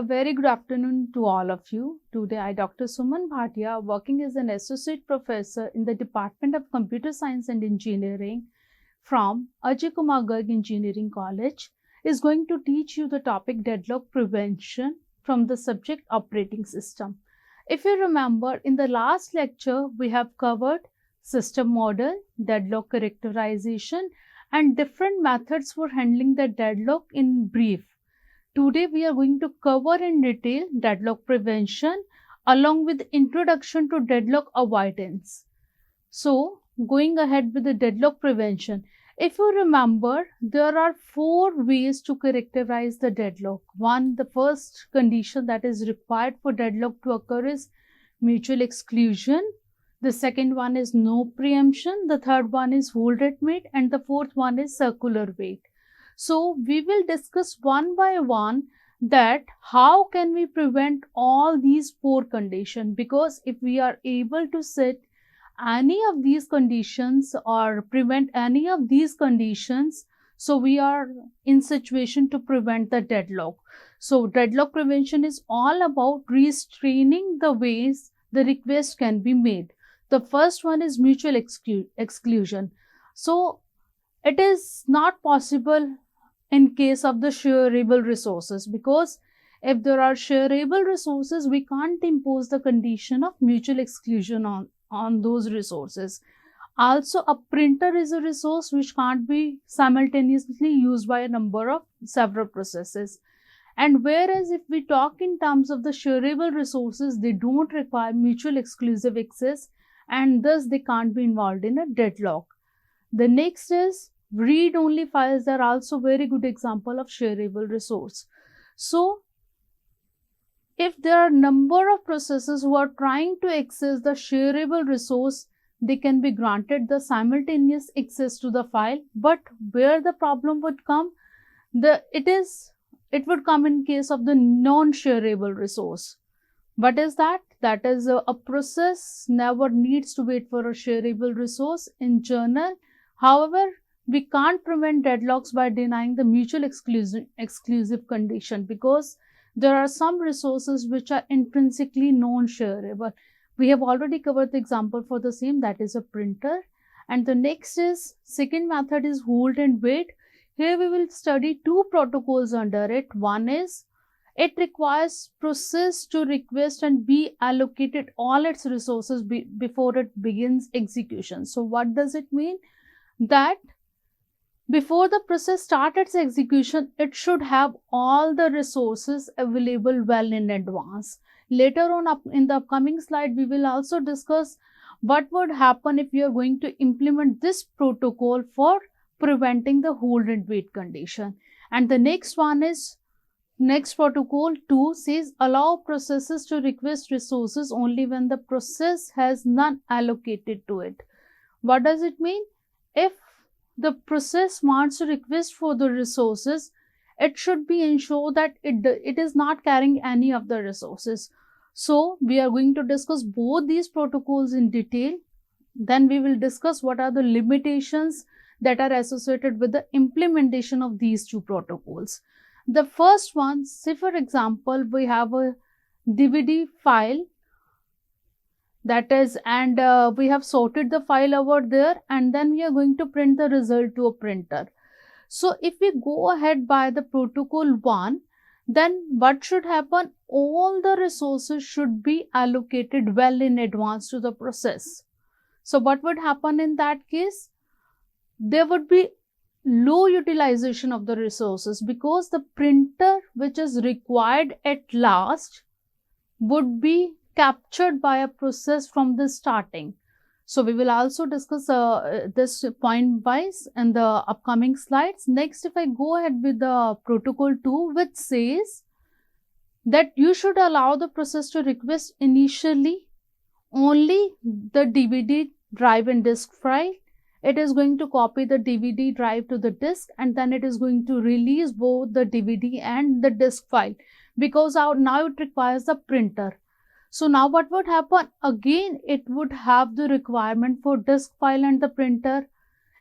very good afternoon to all of you. Today, I, Dr. Suman Bhatia, working as an associate professor in the Department of Computer Science and Engineering from Ajay Kumar Garg Engineering College, is going to teach you the topic deadlock prevention from the subject operating system. If you remember, in the last lecture, we have covered system model, deadlock characterization, and different methods for handling the deadlock in brief. Today we are going to cover in detail deadlock prevention along with introduction to deadlock avoidance. So going ahead with the deadlock prevention. If you remember, there are four ways to characterize the deadlock. One, the first condition that is required for deadlock to occur is mutual exclusion. The second one is no preemption. The third one is hold at mate, and the fourth one is circular wait. So we will discuss one by one that how can we prevent all these four conditions, because if we are able to set any of these conditions or prevent any of these conditions, so we are in situation to prevent the deadlock. So deadlock prevention is all about restraining the ways the request can be made. The first one is mutual exclusion. So it is not possible in case of the shareable resources, because if there are shareable resources, we can't impose the condition of mutual exclusion on those resources. Also, a printer is a resource which can't be simultaneously used by a number of several processes. And whereas if we talk in terms of the shareable resources, they don't require mutual exclusive access, and thus they can't be involved in a deadlock. The next is read-only files are also very good example of shareable resource. So if there are number of processes who are trying to access the shareable resource, they can be granted the simultaneous access to the file. But where the problem would come, it would come in case of the non-shareable resource. What is that? That is a process never needs to wait for a shareable resource in journal. However, we can't prevent deadlocks by denying the mutual exclusive condition, because there are some resources which are intrinsically non-shareable. We have already covered the example for the same, that is a printer. And the next is, second method is hold and wait. Here we will study two protocols under it. One is, it requires process to request and be allocated all its resources before it begins execution. So what does it mean? That before the process starts its execution, it should have all the resources available well in advance. Later on in the upcoming slide, we will also discuss what would happen if you are going to implement this protocol for preventing the hold and wait condition. And the next one is, next protocol 2 says allow processes to request resources only when the process has none allocated to it. What does it mean? If the process wants to request for the resources, it should be ensured that it is not carrying any of the resources. So we are going to discuss both these protocols in detail. Then we will discuss what are the limitations that are associated with the implementation of these two protocols. The first one, say for example, we have a DVD file, that is, and we have sorted the file over there, and then we are going to print the result to a printer. So if we go ahead by the protocol 1, then what should happen? All the resources should be allocated well in advance to the process. So what would happen in that case? There would be low utilization of the resources, because the printer which is required at last would be captured by a process from the starting. So we will also discuss this point wise in the upcoming slides. Next, if I go ahead with the protocol 2, which says that you should allow the process to request initially only the DVD drive and disk file. It is going to copy the DVD drive to the disk, and then it is going to release both the DVD and the disk file, because now it requires the printer. So now what would happen? Again, it would have the requirement for disk file and the printer.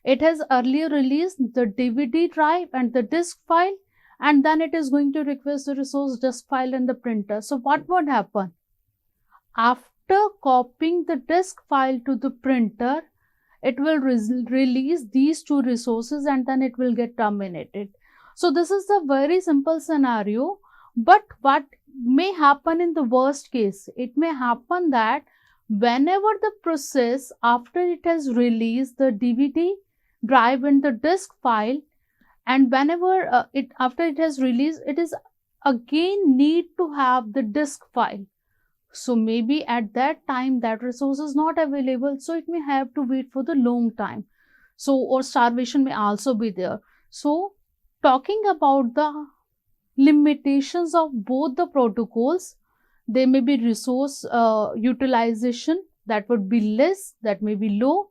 It has earlier released the DVD drive and the disk file, and then it is going to request the resource disk file and the printer. So what would happen? After copying the disk file to the printer, it will release these two resources and then it will get terminated. So this is a very simple scenario, but what may happen in the worst case, it may happen that whenever the process, after it has released the DVD drive and the disk file, and whenever after it has released, it is again need to have the disk file. So maybe at that time that resource is not available, so it may have to wait for the long time. So, or starvation may also be there. So talking about the limitations of both the protocols, there may be resource utilization that would be less, that may be low,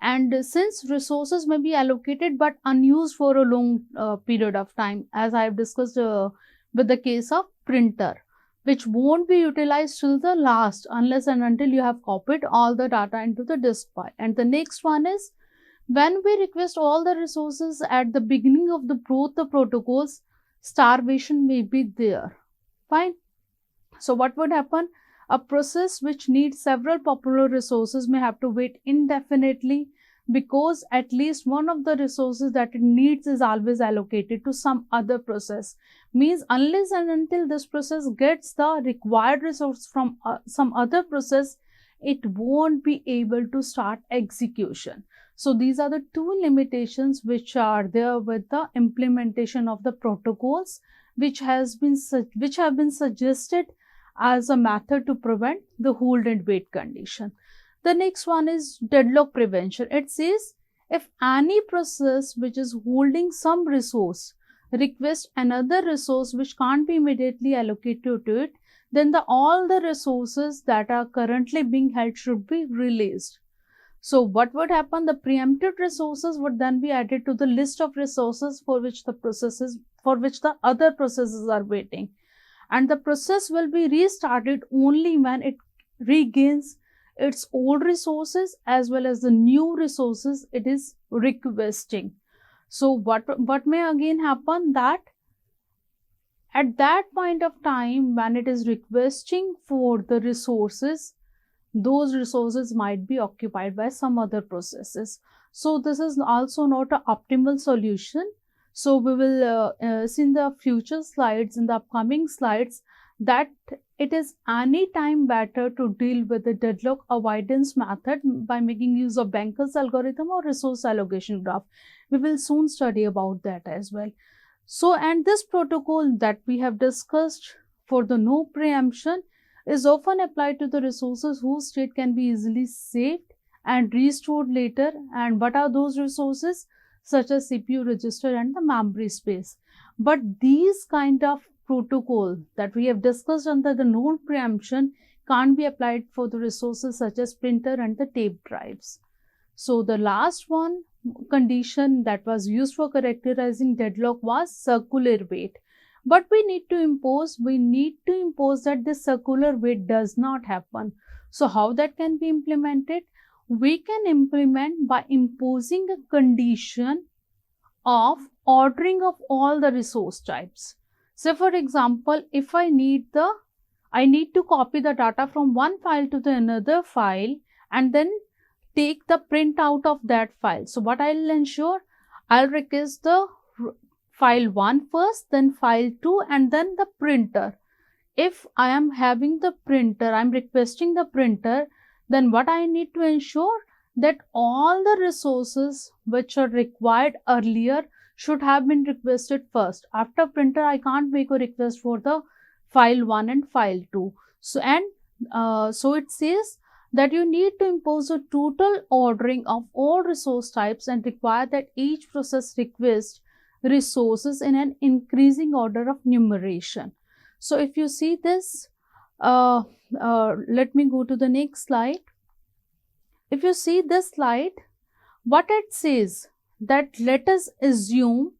and since resources may be allocated but unused for a long period of time, as I have discussed with the case of printer, which won't be utilized till the last unless and until you have copied all the data into the disk file. And the next one is, when we request all the resources at the beginning of both the protocols, starvation may be there. Fine. So what would happen? A process which needs several popular resources may have to wait indefinitely, because at least one of the resources that it needs is always allocated to some other process. Means unless and until this process gets the required resource from some other process, it won't be able to start execution. So these are the two limitations which are there with the implementation of the protocols, which have been suggested as a method to prevent the hold and wait condition. The next one is deadlock prevention. It says if any process which is holding some resource requests another resource which can't be immediately allocated to it, then all the resources that are currently being held should be released. So what would happen? The preempted resources would then be added to the list of resources for which the other processes are waiting, and the process will be restarted only when it regains its old resources as well as the new resources it is requesting. So what may again happen, that at that point of time when it is requesting for the resources, those resources might be occupied by some other processes. So this is also not an optimal solution. So we will see in the future slides, in the upcoming slides, that it is any time better to deal with the deadlock avoidance method by making use of Banker's algorithm or resource allocation graph. We will soon study about that as well. So, and this protocol that we have discussed for the no preemption is often applied to the resources whose state can be easily saved and restored later. And what are those resources? Such as CPU register and the memory space. But these kind of protocol that we have discussed under the no preemption can't be applied for the resources such as printer and the tape drives. So the last one condition that was used for characterizing deadlock was circular wait. But we need to impose that this circular wait does not happen. So how that can be implemented? We can implement by imposing a condition of ordering of all the resource types. So for example, if I need to copy the data from one file to the another file and then take the print out of that file. So what I'll ensure, I'll request the file 1 first, then file 2, and then the printer. If I am having the printer, I'm requesting the printer, then what I need to ensure that all the resources which are required earlier should have been requested first. After printer, I can't make a request for the file 1 and file 2. So it says that you need to impose a total ordering of all resource types and require that each process request resources in an increasing order of numeration. So if you see this, let me go to the next slide. If you see this slide, what it says, that let us assume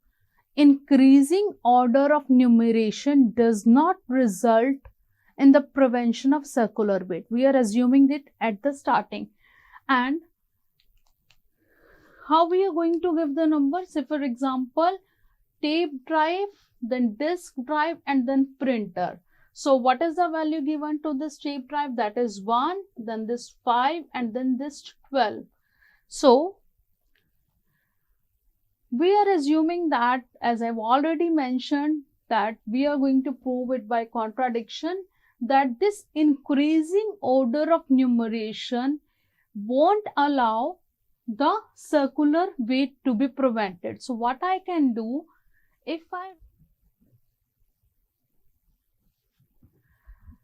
increasing order of numeration does not result in the prevention of circular wait. We are assuming it at the starting. And how we are going to give the numbers? Say for example, tape drive, then disk drive, and then printer. So what is the value given to this tape drive? That is 1, then this 5, and then this 12. So we are assuming that, as I've already mentioned, that we are going to prove it by contradiction, that this increasing order of numeration won't allow the circular weight to be prevented. So what I can do,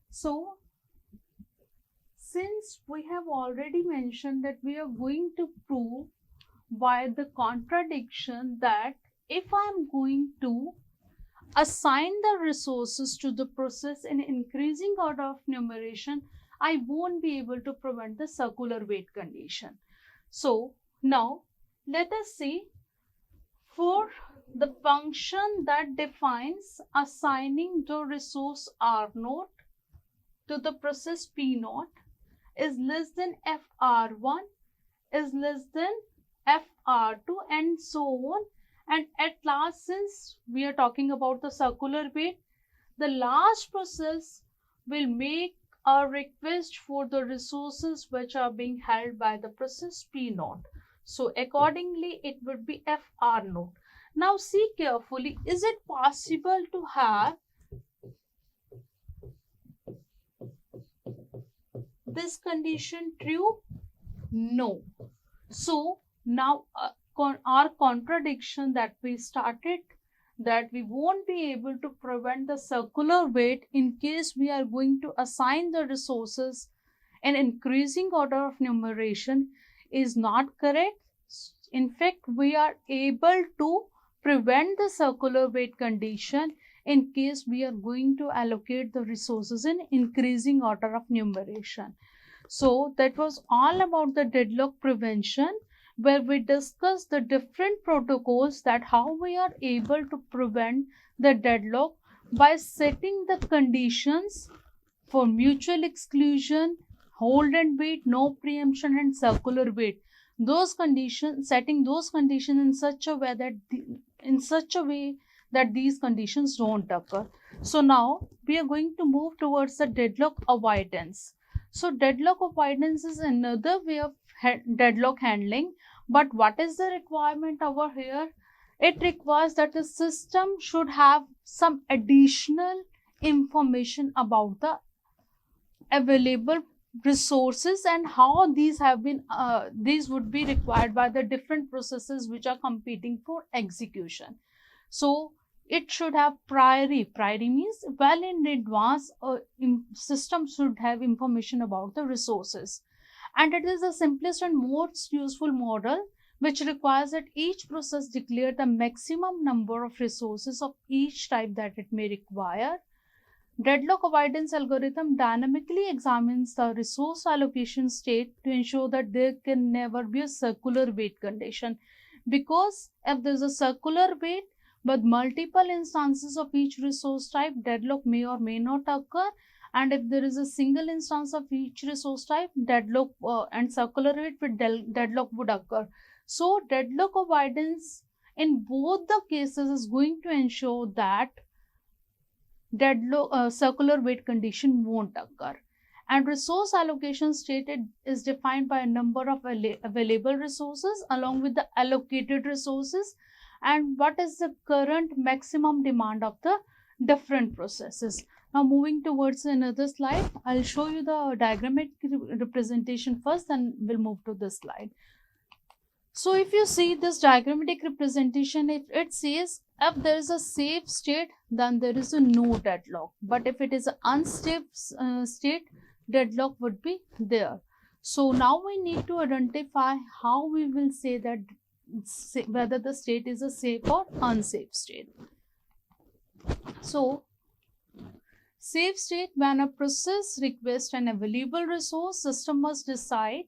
since we have already mentioned that we are going to prove by the contradiction that if I am going to assign the resources to the process in increasing order of numeration, I won't be able to prevent the circular weight condition. So now let us see, for the function that defines assigning the resource R naught to the process P naught is less than FR1 is less than FR2 and so on. And at last, since we are talking about the circular weight, the last process will make a request for the resources which are being held by the process P naught. So accordingly, it would be FR naught. Now see carefully, is it possible to have this condition true? No. So now our contradiction that we started, that we won't be able to prevent the circular weight in case we are going to assign the resources in increasing order of numeration, is not correct. In fact, we are able to prevent the circular weight condition in case we are going to allocate the resources in increasing order of numeration. So that was all about the deadlock prevention, where we discussed the different protocols, that how we are able to prevent the deadlock by setting the conditions for mutual exclusion, hold and wait, no preemption, and circular weight. Those conditions, setting those conditions in such a way that these conditions don't occur. So now we are going to move towards the deadlock avoidance. So deadlock avoidance is another way of deadlock handling. But what is the requirement over here? It requires that the system should have some additional information about the available resources and how these would be required by the different processes which are competing for execution. So it should have priority means well in advance system should have information about the resources. And it is the simplest and most useful model, which requires that each process declare the maximum number of resources of each type that it may require. Deadlock avoidance algorithm dynamically examines the resource allocation state to ensure that there can never be a circular weight condition, because if there is a circular weight but multiple instances of each resource type, deadlock may or may not occur. And if there is a single instance of each resource type, deadlock and circular weight with deadlock would occur. So deadlock avoidance in both the cases is going to ensure that deadlock circular weight condition won't occur. And resource allocation stated is defined by a number of available resources along with the allocated resources and what is the current maximum demand of the different processes. Now moving towards another slide, I'll show you the diagrammatic representation first, then we'll move to this slide. So if you see this diagrammatic representation, if it says if there is a safe state, then there is a no deadlock. But if it is an unsafe state, deadlock would be there. So now we need to identify how we will say that whether the state is a safe or unsafe state. So safe state, when a process requests an available resource, system must decide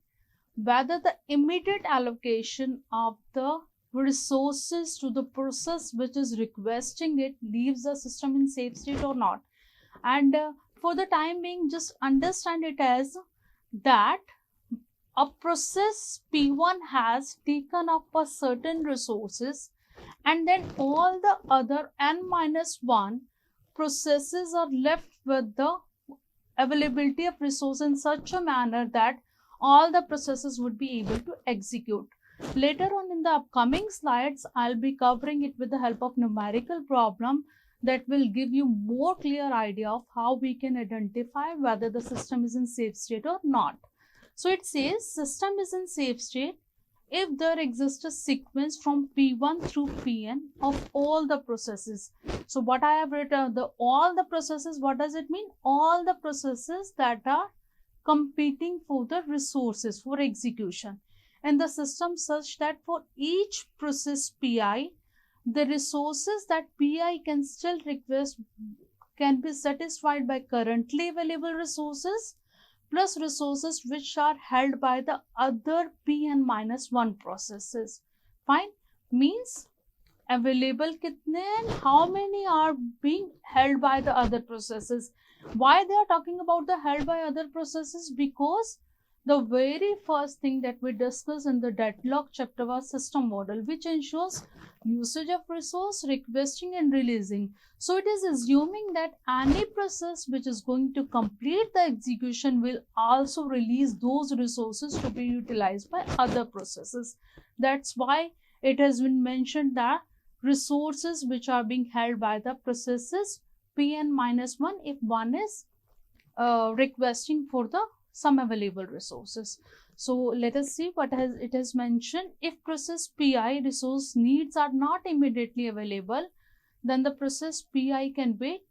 whether the immediate allocation of the resources to the process which is requesting it leaves the system in safe state or not. And for the time being, just understand it as that a process P1 has taken up a certain resources and then all the other n-1 processes are left with the availability of resource in such a manner that all the processes would be able to execute. Later on in the upcoming slides, I'll be covering it with the help of numerical problem that will give you more clear idea of how we can identify whether the system is in safe state or not. So it says system is in safe state if there exists a sequence from P1 through Pn of all the processes. So what I have written, all the processes, what does it mean? All the processes that are competing for the resources for execution in the system, such that for each process Pi, the resources that Pi can still request can be satisfied by currently available resources plus resources which are held by the other Pn-1 processes. Fine. Means available kitne and how many are being held by the other processes. Why they are talking about the held by other processes? Because the very first thing that we discussed in the deadlock chapter was system model, which ensures usage of resource, requesting and releasing. So it is assuming that any process which is going to complete the execution will also release those resources to be utilized by other processes. That's why it has been mentioned that resources which are being held by the processes Pn-1 if one is requesting for the some available resources. So let us see what it has mentioned. If process Pi resource needs are not immediately available, then the process Pi can wait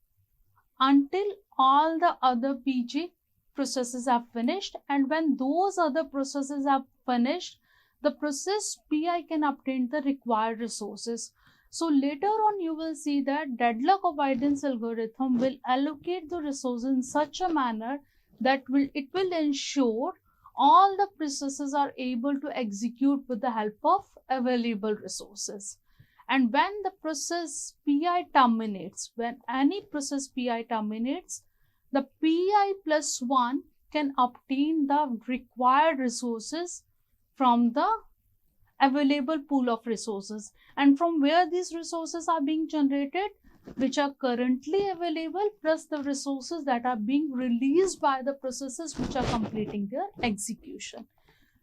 until all the other Pj processes are finished, and when those other processes are finished, the process Pi can obtain the required resources. So later on you will see that deadlock avoidance algorithm will allocate the resources in such a manner that it will ensure all the processes are able to execute with the help of available resources. And when the process Pi terminates, when any process Pi terminates, the Pi plus 1 can obtain the required resources from the available pool of resources. And from where these resources are being generated? Which are currently available plus the resources that are being released by the processes which are completing their execution.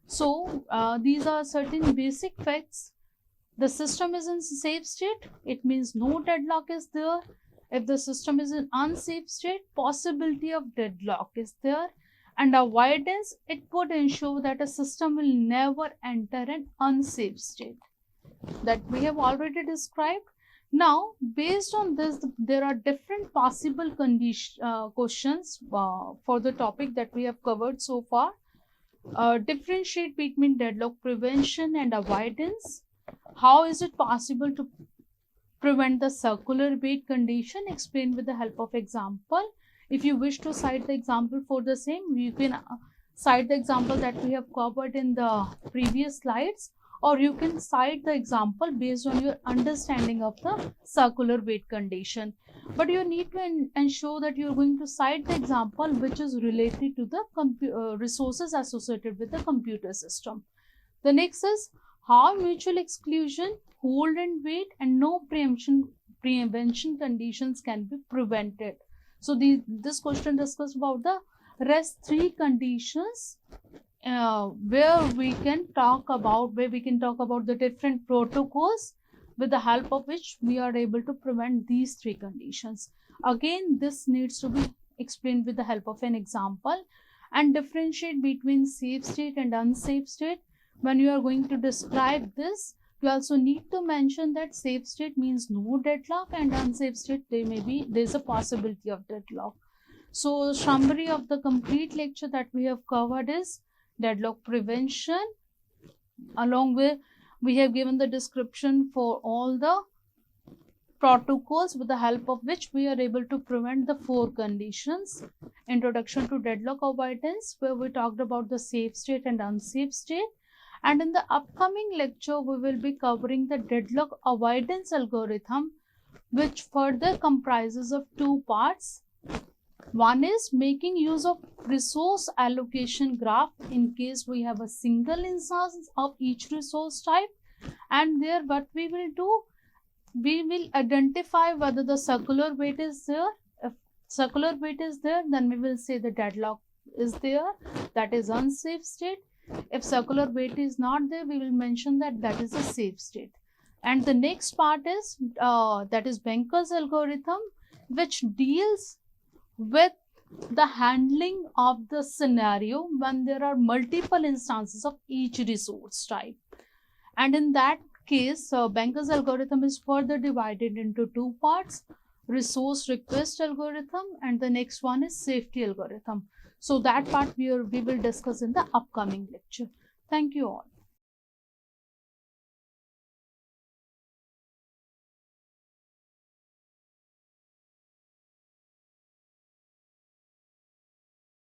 So these are certain basic facts. The system is in safe state, it means no deadlock is there. If the system is in unsafe state, possibility of deadlock is there. And avoidance, it would ensure that a system will never enter an unsafe state that we have already described. Now, based on this, there are different possible questions for the topic that we have covered so far. Differentiate between deadlock prevention and avoidance. How is it possible to prevent the circular wait condition? Explain with the help of example. If you wish to cite the example for the same, you can cite the example that we have covered in the previous slides, or you can cite the example based on your understanding of the circular wait condition. But you need to ensure that you are going to cite the example which is related to the resources associated with the computer system. The next is how mutual exclusion, hold and wait, and no prevention conditions can be prevented. So this question discusses about the rest 3 conditions where we can talk about the different protocols with the help of which we are able to prevent these 3 conditions. Again, this needs to be explained with the help of an example, and differentiate between safe state and unsafe state. When you are going to describe this, you also need to mention that safe state means no deadlock, and unsafe state there's a possibility of deadlock. So summary of the complete lecture that we have covered is deadlock prevention. Along with, we have given the description for all the protocols with the help of which we are able to prevent the 4 conditions. Introduction to deadlock avoidance, where we talked about the safe state and unsafe state. And in the upcoming lecture, we will be covering the deadlock avoidance algorithm, which further comprises of 2 parts. One is making use of resource allocation graph in case we have a single instance of each resource type. And there what we will do, we will identify whether the circular weight is there. If circular weight is there, then we will say the deadlock is there, that is unsafe state. If circular weight is not there, we will mention that that is a safe state. And the next part is that is Banker's algorithm, which deals with the handling of the scenario when there are multiple instances of each resource type. And in that case, Banker's algorithm is further divided into two parts: resource request algorithm, and the next one is safety algorithm. So that part we will discuss in the upcoming lecture. Thank you all.